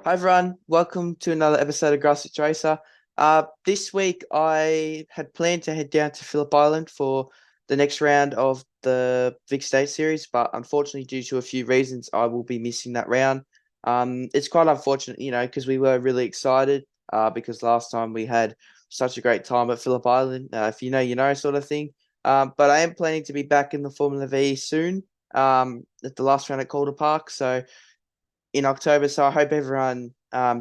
Hi everyone, welcome to another episode of Grassroots Racer. This week I had planned to head down to Phillip Island for the next round of the Vic State Series, but unfortunately, due to a few reasons, I will be missing that round. It's quite unfortunate, because we were really excited. Because last time we had such a great time at Phillip Island. If you know, you know, sort of thing. But I am planning to be back in the Formula V soon. At the last round at Calder Park, so in October. So I hope everyone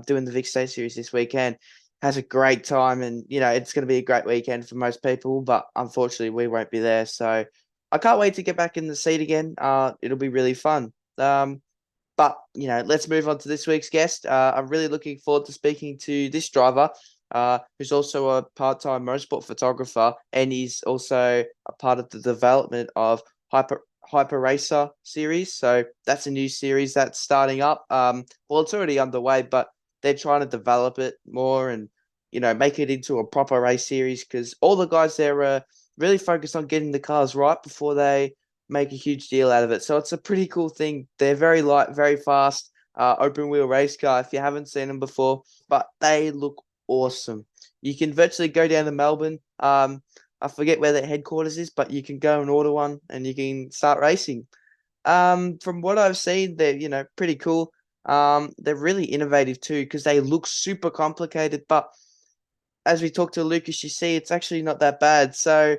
doing the Vic State Series this weekend has a great time, and it's going to be a great weekend for most people. But unfortunately, we won't be there. So I can't wait to get back in the seat again. It'll be really fun. But let's move on to this week's guest. I'm really looking forward to speaking to this driver. Who's also a part-time motorsport photographer, and he's also a part of the development of Hyper Racer series. So that's a new series that's starting up. Well, it's already underway, but they're trying to develop it more and make it into a proper race series because all the guys there are really focused on getting the cars right before they make a huge deal out of it. So it's a pretty cool thing. They're very light, very fast, open wheel race car. If you haven't seen them before, but they look awesome. You can virtually go down to Melbourne. I forget where their headquarters is, but you can go and order one and you can start racing. From what I've seen, they're, pretty cool. They're really innovative too because they look super complicated, but as we talked to Lucas, you see it's actually not that bad. So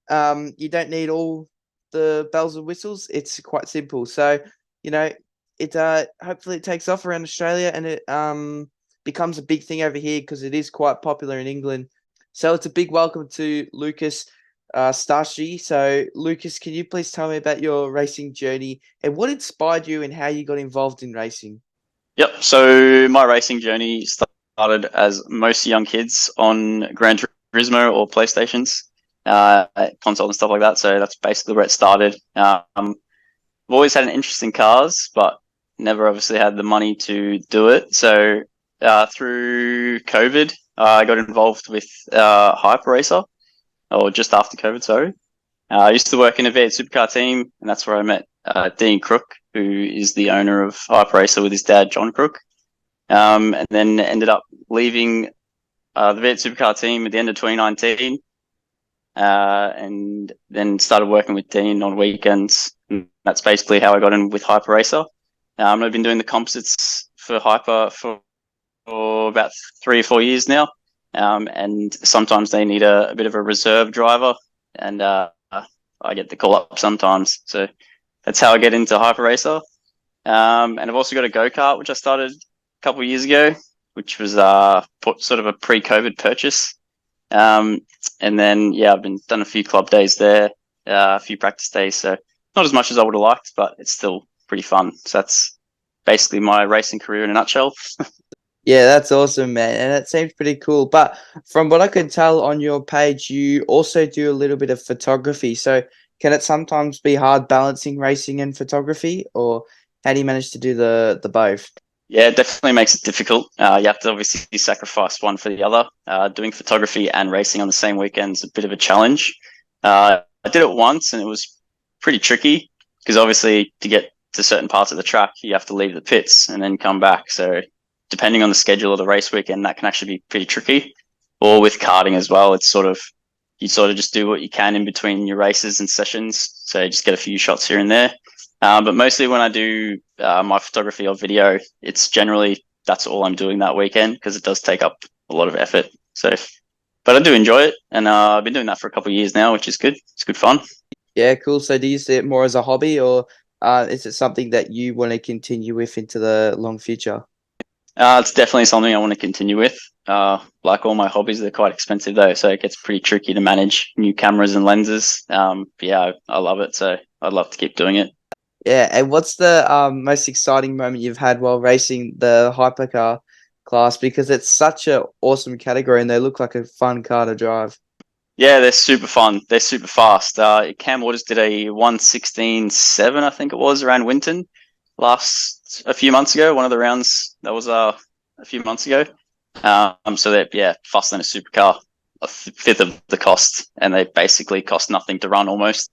you don't need all the bells and whistles. It's quite simple. So, it hopefully it takes off around Australia and it becomes a big thing over here because it is quite popular in England. So it's a big welcome to Lucas Stasi. So, Lucas, can you please tell me about your racing journey and what inspired you and how you got involved in racing? Yep. So my racing journey started as most young kids on Gran Turismo or PlayStations, console and stuff like that. So that's basically where it started. I've always had an interest in cars, but never obviously had the money to do it. So through COVID, I got involved with Hyper Racer, or just after COVID, sorry. I used to work in a V8 supercar team, and that's where I met Dean Crooke, who is the owner of Hyper Racer with his dad, John Crooke. And then ended up leaving the V8 supercar team at the end of 2019, and then started working with Dean on weekends. And that's basically how I got in with Hyper Racer. I've been doing the composites for Hyper for about 3 or 4 years now. And sometimes they need a bit of a reserve driver, and I get the call up sometimes. So that's how I get into Hyper Racer. And I've also got a go-kart, which I started a couple of years ago, which was sort of a pre-COVID purchase. And then, yeah, I've done a few club days there, a few practice days. So not as much as I would have liked, but it's still pretty fun. So that's basically my racing career in a nutshell. Yeah, that's awesome, man. And it seems pretty cool. But from what I can tell on your page, you also do a little bit of photography. So can it sometimes be hard balancing racing and photography, or how do you manage to do the both? Yeah, it definitely makes it difficult. You have to obviously sacrifice one for the other. Doing photography and racing on the same weekend is a bit of a challenge. I did it once and it was pretty tricky because obviously to get to certain parts of the track, you have to leave the pits and then come back. So depending on the schedule of the race weekend, that can actually be pretty tricky. Or with karting as well, it's you sort of just do what you can in between your races and sessions. So you just get a few shots here and there. But mostly when I do my photography or video, it's generally that's all I'm doing that weekend because it does take up a lot of effort. But I do enjoy it, and I've been doing that for a couple of years now, which is good. It's good fun. Yeah, cool. So do you see it more as a hobby, or is it something that you want to continue with into the long future? It's definitely something I want to continue with. Like all my hobbies, they're quite expensive though, so it gets pretty tricky to manage new cameras and lenses. But yeah, I love it, so I'd love to keep doing it. Yeah, and what's the most exciting moment you've had while racing the hypercar class? Because it's such a awesome category and they look like a fun car to drive. Yeah, they're super fun. They're super fast. Cam Waters did a 1:16.7, I think it was, around Winton a few months ago. One of the rounds that was a few months ago. So they're faster than a supercar, a fifth of the cost, and they basically cost nothing to run almost.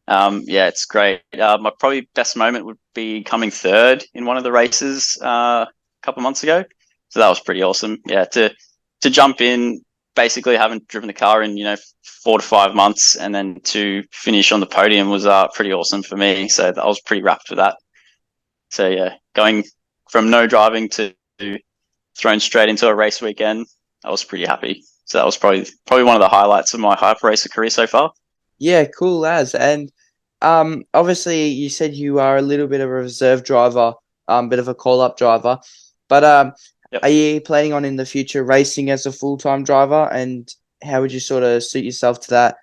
Yeah, it's great. My probably best moment would be coming third in one of the races couple of months ago. So that was pretty awesome. Yeah, to jump in, basically haven't driven the car in 4 to 5 months, and then to finish on the podium was pretty awesome for me. So I was pretty wrapped with that. So yeah, going from no driving to thrown straight into a race weekend, I was pretty happy. So that was probably one of the highlights of my hyper racer career so far. Yeah, cool as. And obviously you said you are a little bit of a reserve driver, bit of a call-up driver. But Yep. are you planning on in the future racing as a full-time driver? And how would you sort of suit yourself to that?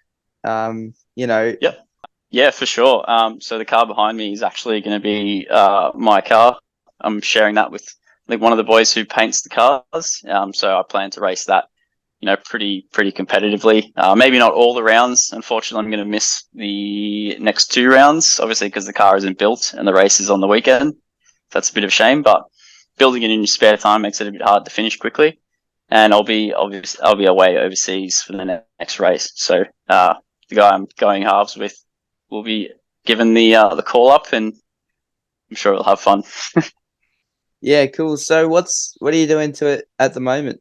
Yep. Yeah, for sure. So the car behind me is actually going to be my car. I'm sharing that with one of the boys who paints the cars. So I plan to race that, pretty competitively. Maybe not all the rounds. Unfortunately, I'm going to miss the next 2 rounds, obviously because the car isn't built and the race is on the weekend. That's a bit of a shame, but building it in your spare time makes it a bit hard to finish quickly. And I'll be away overseas for the next race. So the guy I'm going halves with will be given the call up, and I'm sure we'll have fun. Yeah, cool. So what are you doing to it at the moment?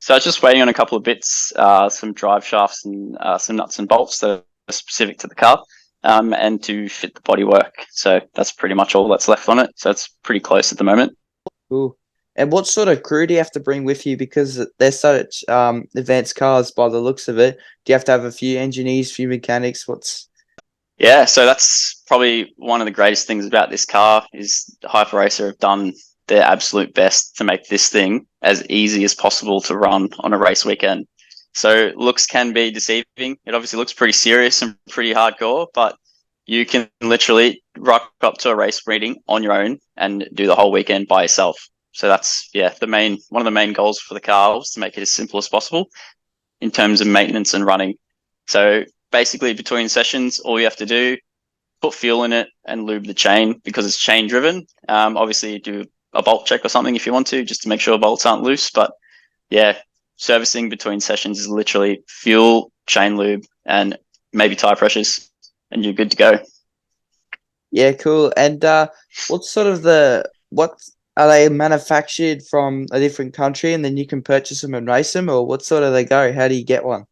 So I was just waiting on a couple of bits, some drive shafts and some nuts and bolts that are specific to the car, and to fit the bodywork. So that's pretty much all that's left on it. So it's pretty close at the moment. Cool. And what sort of crew do you have to bring with you? Because they're such advanced cars by the looks of it. Do you have to have a few engineers, few mechanics? Yeah, so that's probably one of the greatest things about this car is Hyper Racer have done their absolute best to make this thing as easy as possible to run on a race weekend. So looks can be deceiving. It obviously looks pretty serious and pretty hardcore, but you can literally rock up to a race meeting on your own and do the whole weekend by yourself. So that's one of the main goals for the car was to make it as simple as possible in terms of maintenance and running. So basically between sessions, all you have to do, put fuel in it and lube the chain because it's chain driven. Obviously you do a bolt check or something if you want to, just to make sure bolts aren't loose. But yeah, servicing between sessions is literally fuel, chain lube, and maybe tire pressures, and you're good to go. Yeah, cool. And what are they manufactured from a different country and then you can purchase them and race them, or what sort of they go? How do you get one?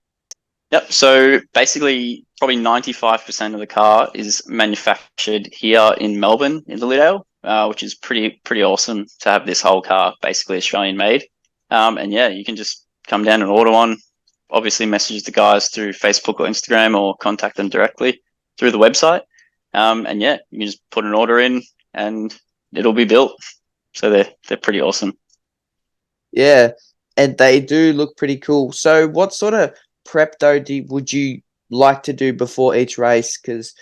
Yep. So basically, probably 95% of the car is manufactured here in Melbourne, in Lilydale, which is pretty awesome to have this whole car basically Australian made. And yeah, you can just come down and order one. Obviously, message the guys through Facebook or Instagram, or contact them directly through the website. And yeah, you can just put an order in, and it'll be built. So they're pretty awesome. Yeah, and they do look pretty cool. So what sort of prep though would you like to do before each race? Because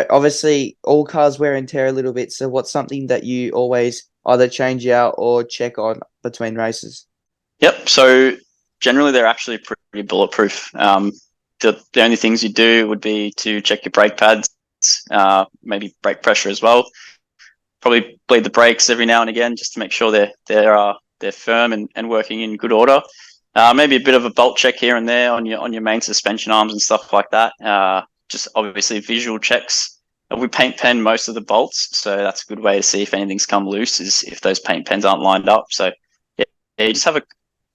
obviously all cars wear and tear a little bit. So what's something that you always either change out or check on between races? Yep. So generally they're actually pretty bulletproof. The only things you do would be to check your brake pads, maybe brake pressure as well. Probably bleed the brakes every now and again just to make sure they're firm and working in good order. Maybe a bit of a bolt check here and there on your main suspension arms and stuff like that. Just obviously visual checks. We paint pen most of the bolts, so that's a good way to see if anything's come loose, is if those paint pens aren't lined up. So yeah, you just have a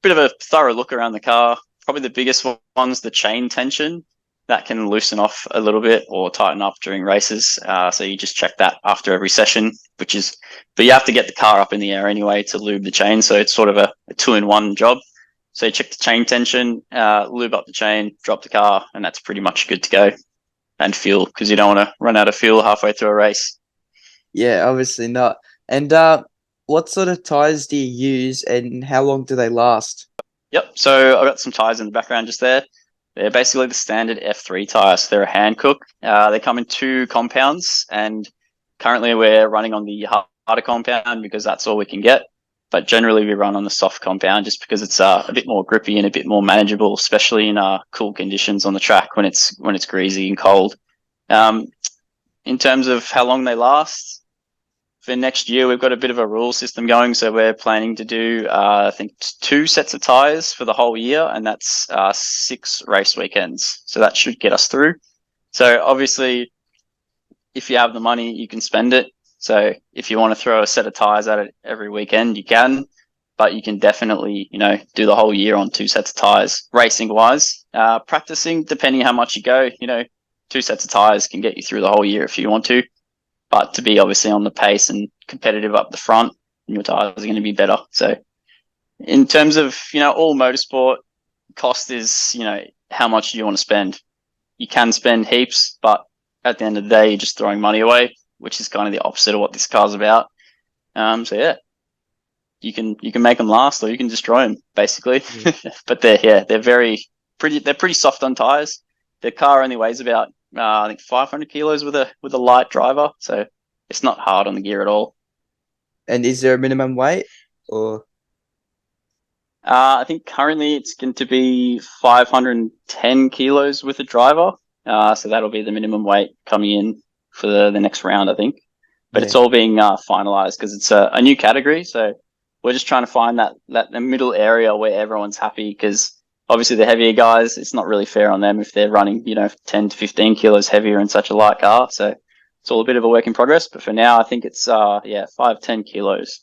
bit of a thorough look around the car. Probably the biggest one's the chain tension. That can loosen off a little bit or tighten up during races. So you just check that after every session, but you have to get the car up in the air anyway to lube the chain. So it's sort of a 2-in-1 job. So you check the chain tension, lube up the chain, drop the car, and that's pretty much good to go. And fuel, because you don't want to run out of fuel halfway through a race. Yeah, obviously not. And what sort of tires do you use and how long do they last? Yep. So I've got some tires in the background just there. They're basically the standard F3 tires. They're a Hankook. They come in 2 compounds, and currently we're running on the harder compound because that's all we can get. But generally we run on the soft compound just because it's a bit more grippy and a bit more manageable, especially in cool conditions on the track when it's greasy and cold. In terms of how long they last, for next year we've got a bit of a rule system going, so we're planning to do I think 2 sets of tires for the whole year, and that's 6 race weekends. So that should get us through. So obviously, if you have the money, you can spend it. So if you want to throw a set of tires at it every weekend, you can, but you can definitely, do the whole year on 2 sets of tires. Racing wise, practicing, depending how much you go, 2 sets of tires can get you through the whole year if you want to. But to be obviously on the pace and competitive up the front, your tires are going to be better. So in terms of, all motorsport, cost is, how much do you want to spend? You can spend heaps, but at the end of the day, you're just throwing money away, which is kind of the opposite of what this car's about. So yeah, you can make them last, or you can destroy them, basically. Yeah. But they're pretty soft on tires. The car only weighs about I think 500 kilos with a light driver, so it's not hard on the gear at all. And is there a minimum weight, or? I think currently it's going to be 510 kilos with a driver. So that'll be the minimum weight coming in for the next round, I think. But it's all being finalized because it's a new category. So we're just trying to find that the middle area where everyone's happy, because obviously the heavier guys, it's not really fair on them if they're running, 10 to 15 kilos heavier in such a light car. So it's all a bit of a work in progress. But for now, I think it's 510 kilos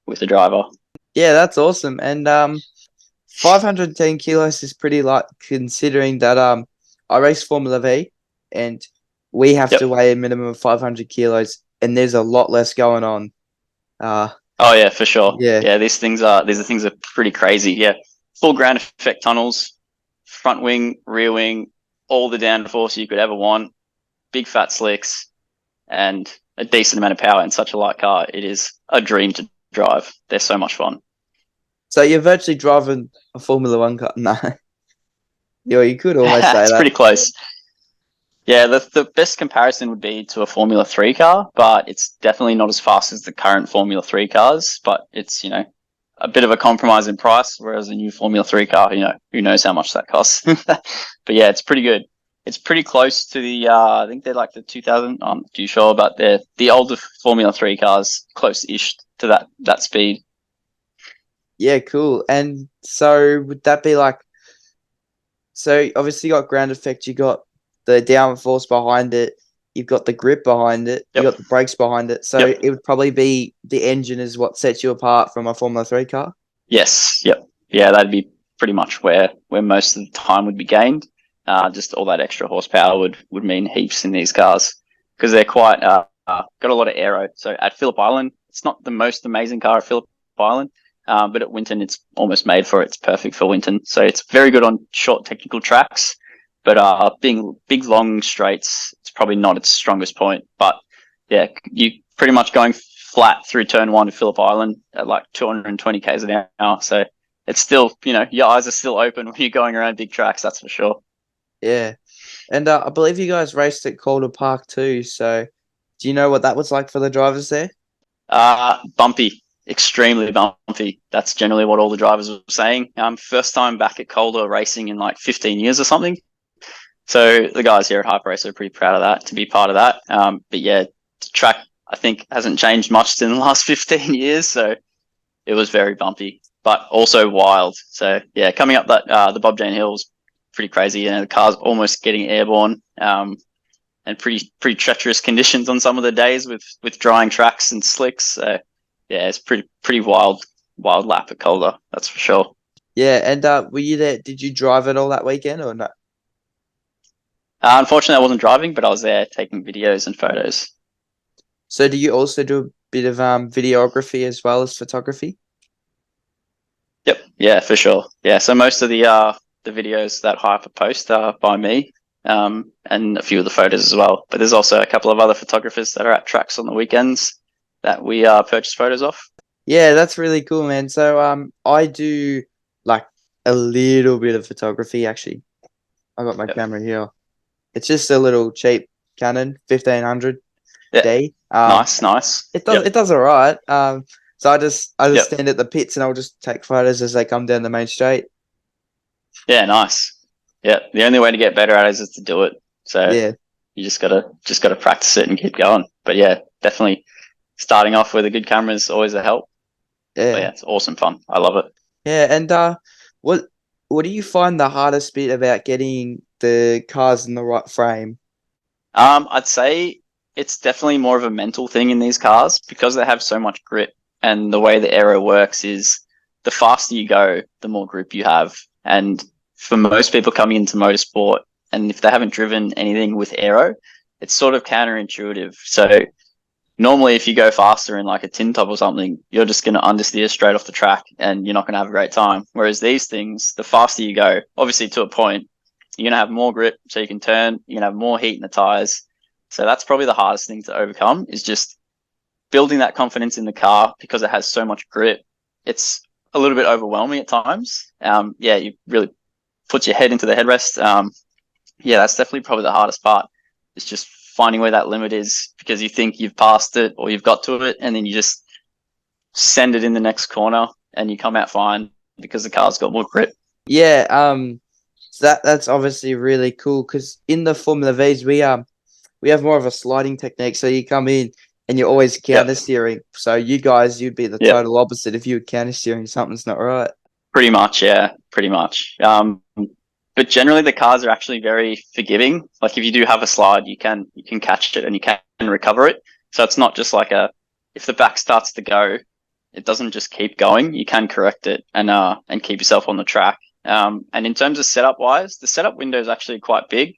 with the driver. Yeah, that's awesome. And 510 kilos is pretty light, considering that I race Formula V and we have to weigh a minimum of 500 kilos, and there's a lot less going on. Oh yeah, for sure. Yeah. These things are pretty crazy. Yeah. Full ground effect tunnels, front wing, rear wing, all the downforce you could ever want, big fat slicks, and a decent amount of power in such a light car. It is a dream to drive. They're so much fun. So you're virtually driving a Formula One car? No. Yeah, you could almost say it's that. pretty close. Yeah, the best comparison would be to a Formula 3 car, but it's definitely not as fast as the current Formula 3 cars, but it's, a bit of a compromise in price, whereas a new Formula 3 car, who knows how much that costs. But yeah, it's pretty good. It's pretty close to the, I think they're like the 2000, I'm not too sure, but they're the older Formula 3 cars, close-ish to that speed. Yeah, cool. And so would that be like, so obviously you got ground effect, you got the downforce behind it, you've got the grip behind it, you got the brakes behind it. So it would probably be the engine is what sets you apart from a Formula 3 car? Yes, yep. Yeah, that'd be pretty much where most of the time would be gained. Just all that extra horsepower would mean heaps in these cars, because they're quite got a lot of aero. So at Phillip Island, it's not the most amazing car at Phillip Island, but at Winton, it's almost made for it. It's perfect for Winton. So it's very good on short technical tracks, but being big, long straights, it's probably not its strongest point. But yeah, you pretty much going flat through turn 1 to Phillip Island at like 220 k's an hour. So it's still, your eyes are still open when you're going around big tracks, that's for sure. Yeah. And I believe you guys raced at Calder Park too. So do you know what that was like for the drivers there? Bumpy. Extremely bumpy. That's generally what all the drivers were saying. First time back at Calder racing in like 15 years or something. So the guys here at Hyper Racer are pretty proud of that, to be part of that. But yeah, the track, I think, hasn't changed much in the last 15 years. So it was very bumpy, but also wild. So yeah, coming up the Bob Jane Hill was pretty crazy. The car's almost getting airborne, and pretty treacherous conditions on some of the days with drying tracks and slicks. So yeah, it's pretty wild lap at Calder, that's for sure. Yeah, and were you there? Did you drive it all that weekend or not? Unfortunately, I wasn't driving, but I was there taking videos and photos. So do you also do a bit of videography as well as photography? Yep, yeah, for sure. Yeah, so most of the videos that Hyper post are by me, and a few of the photos as well. But there's also a couple of other photographers that are at tracks on the weekends that we purchase photos of. Yeah, that's really cool, man. So I do like a little bit of photography actually. I got my camera here. It's just a little cheap Canon 1500D. Nice. It does all right. So I just stand at the pits and I'll just take photos as they come down the main straight. Yeah, nice. Yeah, the only way to get better at it is to do it. So yeah, you just gotta practice it and keep going. But yeah, definitely starting off with a good camera is always a help. Yeah, but yeah, it's awesome fun. I love it. Yeah, and what do you find the hardest bit about getting the cars in the right frame? I'd say it's definitely more of a mental thing in these cars because they have so much grip. And the way the aero works is the faster you go, the more grip you have. And for most people coming into motorsport, and if they haven't driven anything with aero, it's sort of counterintuitive. So normally if you go faster in like a tin top or something, you're just going to understeer straight off the track and you're not going to have a great time. Whereas these things, the faster you go, obviously to a point, you're going to have more grip so you can turn, you're going to have more heat in the tires. So that's probably the hardest thing to overcome is just building that confidence in the car because it has so much grip. It's a little bit overwhelming at times. Yeah, you really put your head into the headrest. Yeah, that's definitely probably the hardest part. It's just finding where that limit is because you think you've passed it or you've got to it, and then you just send it in the next corner and you come out fine because the car's got more grip. Yeah, so that's obviously really cool because in the Formula V's we have more of a sliding technique. So you come in and you're always counter steering. So you'd be the total opposite. If you were counter steering, something's not right. Pretty much, yeah, pretty much. But generally the cars are actually very forgiving. Like if you do have a slide, you can catch it and you can recover it. So it's not just like if the back starts to go, it doesn't just keep going. You can correct it and keep yourself on the track. And in terms of setup wise, the setup window is actually quite big.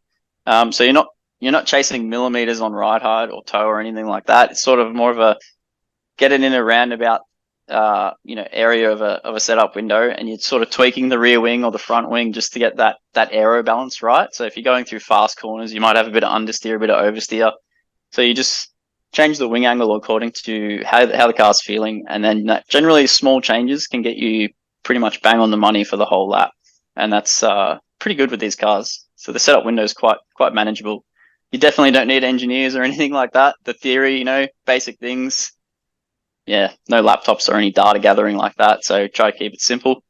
So you're not chasing millimeters on ride height or toe or anything like that. It's sort of more of a get it in a roundabout area of a setup window, and you're sort of tweaking the rear wing or the front wing just to get that aero balance right. So if you're going through fast corners, you might have a bit of understeer, a bit of oversteer. So you just change the wing angle according to how the car's feeling, and then generally small changes can get you pretty much bang on the money for the whole lap, and that's pretty good with these cars. So the setup window is quite manageable. You definitely don't need engineers or anything like that. The theory, basic things. Yeah, no laptops or any data gathering like that. So try to keep it simple.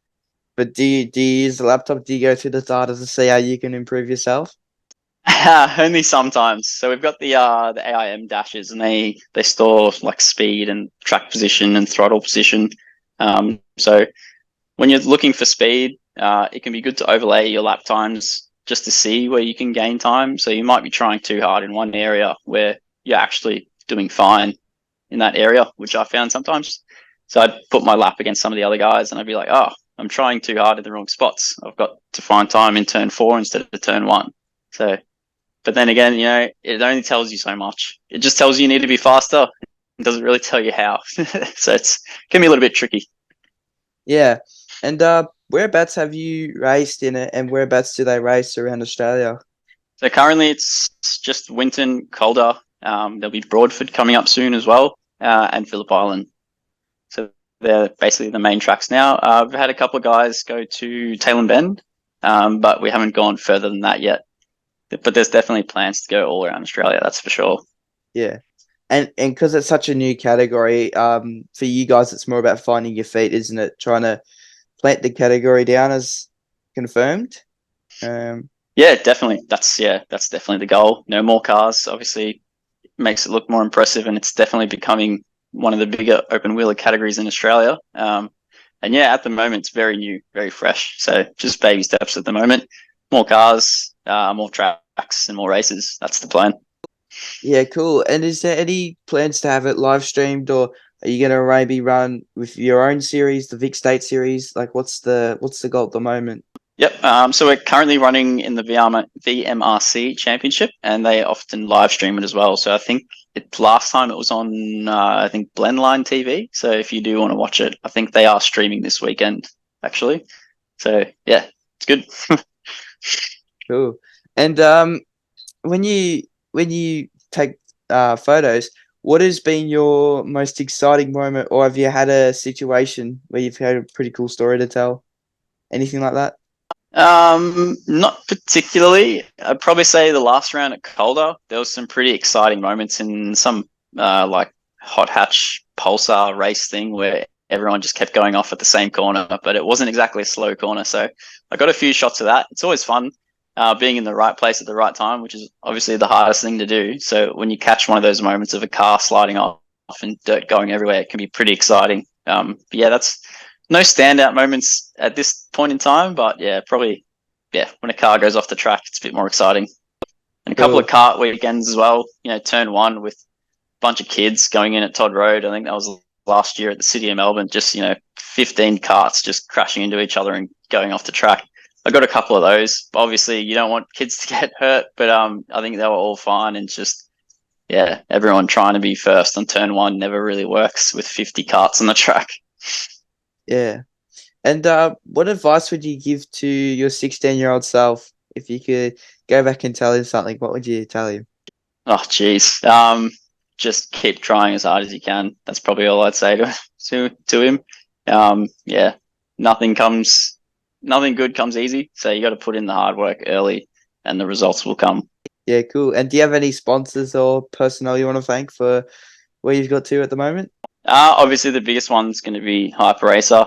But do you use the laptop? Do you go through the data to see how you can improve yourself? Only sometimes. So we've got the AIM dashes, and they store like speed and track position and throttle position. So when you're looking for speed, it can be good to overlay your lap times just to see where you can gain time. So you might be trying too hard in one area where you're actually doing fine in that area, which I found sometimes. So I'd put my lap against some of the other guys and I'd be like, oh, I'm trying too hard in the wrong spots. I've got to find time in turn 4 instead of turn 1. So, but then again, it only tells you so much. It just tells you need to be faster. It doesn't really tell you how. So it can be a little bit tricky. Yeah. And whereabouts have you raced in it, and whereabouts do they race around Australia? So currently it's just Winton, Calder. There'll be Broadford coming up soon as well, and Phillip Island. So they're basically the main tracks now. We've had a couple of guys go to Tailem and Bend, but we haven't gone further than that yet. But there's definitely plans to go all around Australia, that's for sure. Yeah. And because it's such a new category, for you guys, it's more about finding your feet, isn't it? Trying to plant the category down as confirmed. Yeah, definitely. That's definitely the goal. More cars, obviously, makes it look more impressive, and it's definitely becoming one of the bigger open wheeler categories in Australia. And yeah, at the moment it's very new, very fresh. So just baby steps at the moment. More cars, more tracks, and more races. That's the plan. Yeah, cool. And is there any plans to have it live streamed, or are you gonna maybe run with your own series, the Vic State series? Like, what's the goal at the moment? Yep. So we're currently running in the VMRC Championship, and they often live stream it as well. So I think last time it was on, I think Blendline TV. So if you do want to watch it, I think they are streaming this weekend, actually. So yeah, it's good. Cool. And when you take photos, what has been your most exciting moment, or have you had a situation where you've had a pretty cool story to tell? Anything like that? Not particularly. I'd probably say the last round at Calder, there was some pretty exciting moments in some like hot hatch pulsar race thing where everyone just kept going off at the same corner, but it wasn't exactly a slow corner. So I got a few shots of that. It's always fun being in the right place at the right time, which is obviously the hardest thing to do. So when you catch one of those moments of a car sliding off and dirt going everywhere, it can be pretty exciting. But yeah, that's no standout moments at this point in time, but yeah, probably, yeah, when a car goes off the track, it's a bit more exciting. and a couple Cool. of kart weekends as well. Turn one with a bunch of kids going in at Todd Road. I think that was last year at the City of Melbourne. Just 15 karts just crashing into each other and going off the track. I got a couple of those. Obviously, you don't want kids to get hurt, but I think they were all fine. And just everyone trying to be first on turn one never really works with 50 karts on the track. Yeah. And what advice would you give to your 16-year-old self if you could go back and tell him something? What would you tell him? Oh, geez. Just keep trying as hard as you can. That's probably all I'd say to him. Nothing good comes easy. So you got to put in the hard work early, and the results will come. Yeah, cool. And do you have any sponsors or personnel you want to thank for where you've got to at the moment? Obviously, the biggest one's going to be Hyper Racer.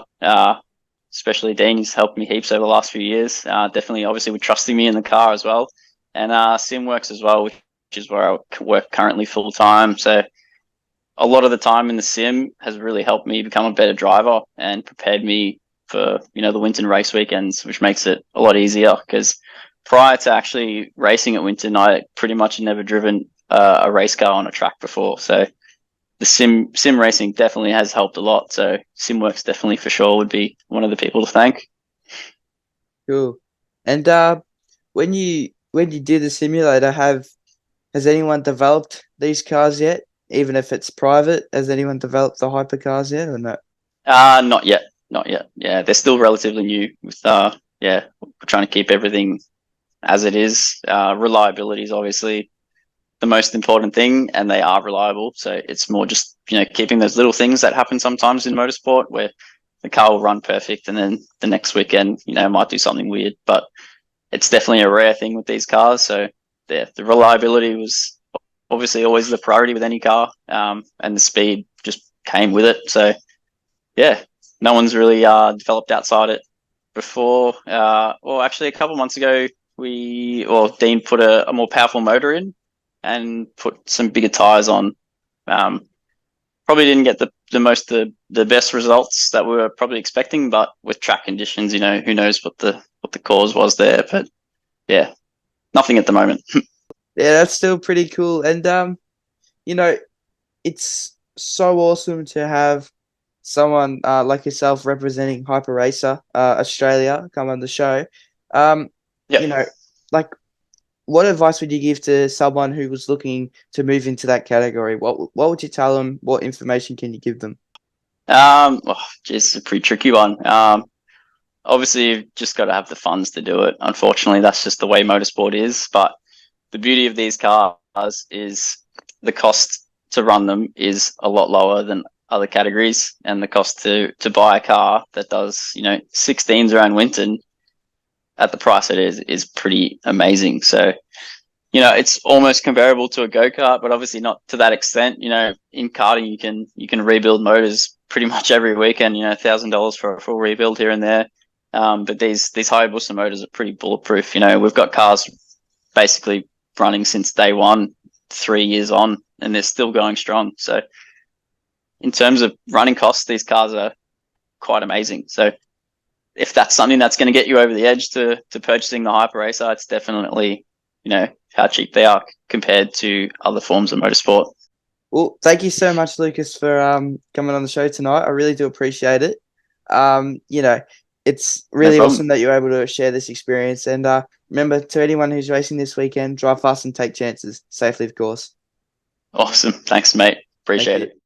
Especially Dean, he's helped me heaps over the last few years. Definitely, obviously, with trusting me in the car as well. And Simworks as well, which is where I work currently full time. So a lot of the time in the sim has really helped me become a better driver and prepared me for, the Winton race weekends, which makes it a lot easier because prior to actually racing at Winton, I pretty much had never driven a race car on a track before. So the sim racing definitely has helped a lot. So Simworks definitely for sure would be one of the people to thank. Cool. And when you do the simulator, has anyone developed these cars yet? Even if it's private, has anyone developed the hypercars yet or not? Not yet. Not yet. Yeah, they're still relatively new with we're trying to keep everything as it is. Reliability is obviously the most important thing, and they are reliable. So it's more just, keeping those little things that happen sometimes in motorsport where the car will run perfect and then the next weekend, might do something weird. But it's definitely a rare thing with these cars. So the reliability was obviously always the priority with any car, and the speed just came with it. So no one's really developed outside it before. Actually, a couple of months ago, Dean put a more powerful motor in and put some bigger tires on. Probably didn't get the best results that we were probably expecting, but with track conditions, who knows what the cause was there. But nothing at the moment. Yeah, that's still pretty cool. And it's so awesome to have someone like yourself representing Hyper Racer Australia come on the show. Like, what advice would you give to someone who was looking to move into that category? What would you tell them? What information can you give them? It's a pretty tricky one. Obviously, you've just got to have the funds to do it. Unfortunately, that's just the way motorsport is. But the beauty of these cars is the cost to run them is a lot lower than other categories, and the cost to buy a car that does 16s around Winton at the price it is pretty amazing. So it's almost comparable to a go-kart, but obviously not to that extent. In karting you can rebuild motors pretty much every weekend. $1,000 for a full rebuild here and there. But these Hayabusa motors are pretty bulletproof. We've got cars basically running since day one, 3 years on, and they're still going strong. So in terms of running costs, these cars are quite amazing. So if that's something that's going to get you over the edge to purchasing the Hyper Racer, it's definitely, how cheap they are compared to other forms of motorsport. Well, thank you so much, Lucas, for coming on the show tonight. I really do appreciate it. It's really awesome that you're able to share this experience. And remember, to anyone who's racing this weekend, drive fast and take chances safely, of course. Awesome. Thanks, mate. Appreciate it.